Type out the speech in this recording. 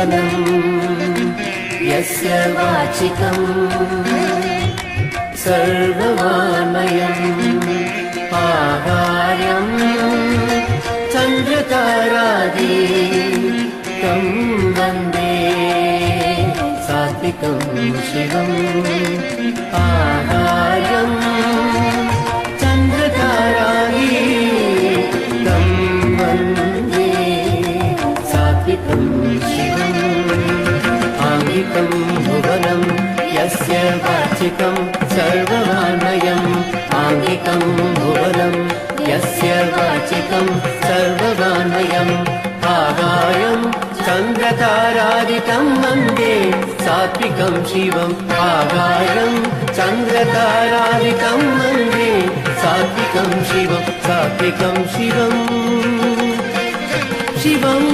भुवनम् यस्य वाचिकम् सर्ववाङ्मयम् आहार्यम् चन्द्रतारादिकं वन्दे सात्विकं शिवम् आहार्यम् चन्द्रतारादिकं वन्दे सात्विकं शिवम् आङ्गिकं भुवनम् यस्य वाचिकं सर्ववाङ्मयम् आङ्गिकं भुवनम् यस्य वाचिकं सर्ववाङ्मयम् आहार्यं चन्द्रतारादिकं वन्दे सात्विकं शिवम् आहार्यं चन्द्रतारादिकं वन्दे सात्विकं शिवम् सात्विकं शिवम् शिवम्